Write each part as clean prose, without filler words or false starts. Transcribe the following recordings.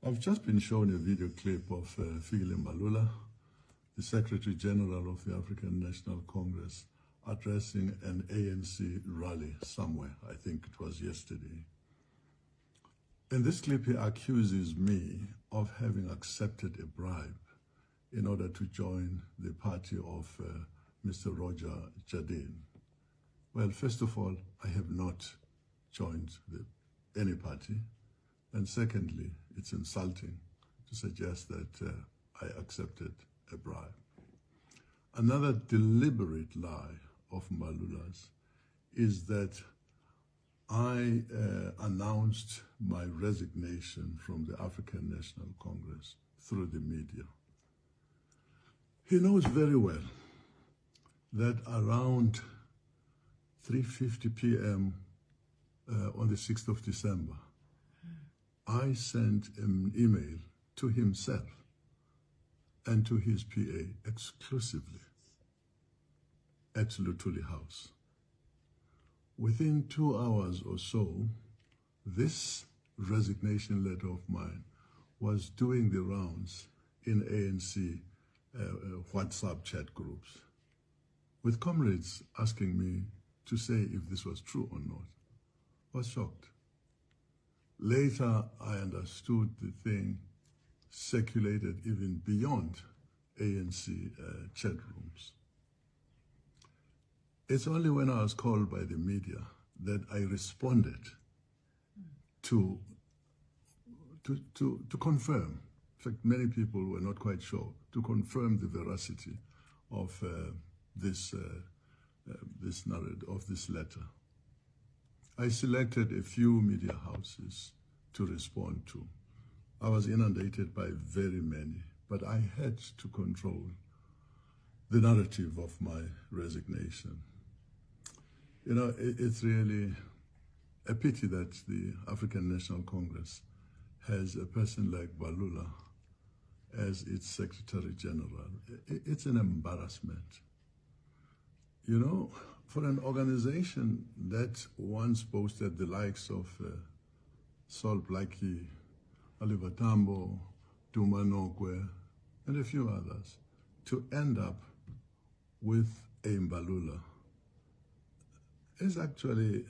I've just been shown a video clip of uFikile Mbalula, the Secretary General of the African National Congress, addressing an ANC rally somewhere. I think it was yesterday. In this clip, he accuses me of having accepted a bribe in order to join the party of Mr. Roger Jardine. Well, first of all, I have not joined any party. And secondly, it's insulting to suggest that I accepted a bribe. Another deliberate lie of Mbalula's is that I announced my resignation from the African National Congress through the media. He knows very well that around 3:50 p.m. On the 6th of December, I sent an email to himself and to his PA exclusively at Luthuli House. Within 2 hours or so, this resignation letter of mine was doing the rounds in ANC WhatsApp chat groups, with comrades asking me to say if this was true or not. I was shocked. Later, I understood the thing circulated even beyond ANC chat rooms. It's only when I was called by the media that I responded to confirm. In fact, many people were not quite sure, to confirm the veracity of this narrative, of this letter. I selected a few media houses to respond to. I was inundated by very many, but I had to control the narrative of my resignation. You know, it's really a pity that the African National Congress has a person like Mbalula as its Secretary General. It's an embarrassment. You know, for an organization that once boasted the likes of Sol Blackie, Oliver Tambo, Duma Nokwe, and a few others, to end up with a Mbalula is actually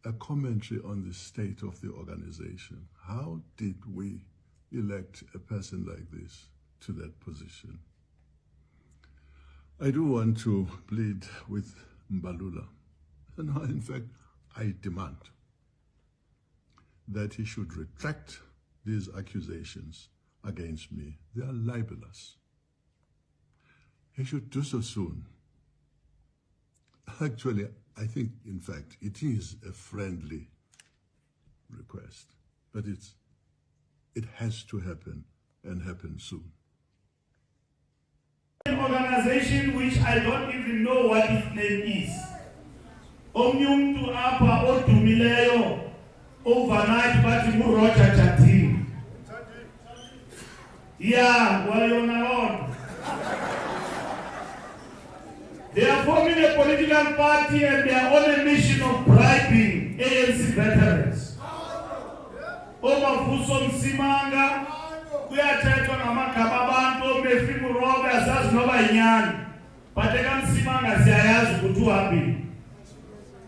a commentary on the state of the organization. How did we elect a person like this to that position? I do want to plead with Mbalula. And in fact, I demand that he should retract these accusations against me. They are libelous. He should do so soon. Actually, I think, in fact, it is a friendly request, but it has to happen, and happen soon. An organization which I don't even know what its name is. Umuntu apa odumileyo overnight bathi Roger Jardine. Yeah, well, you're not. They are forming a political party and they are on a mission of bribing ANC veterans. Mavuso Msimanga, kuyathethwa ngamagama abantu befimu robe asazi noba inyani. But Msimanga siyayazi ukuthi uhambile.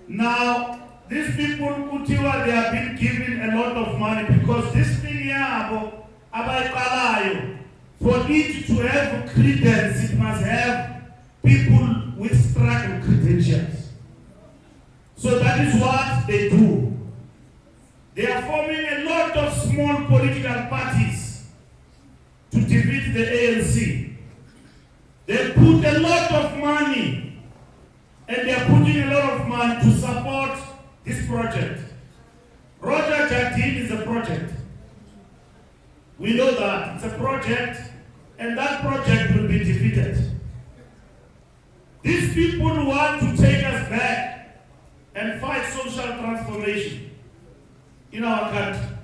Now, these people, Utiwa, they have been given a lot of money because this thing here, for it to have credence, it must have people with struggle credentials. So that is what they do. They are forming a lot of small political parties to defeat the ANC. They put a lot of money, and they are putting a lot of money to support this project. Roger Jardine is a project. We know that it's a project, and that project will be defeated. These people want to take us back and fight social transformation in our country.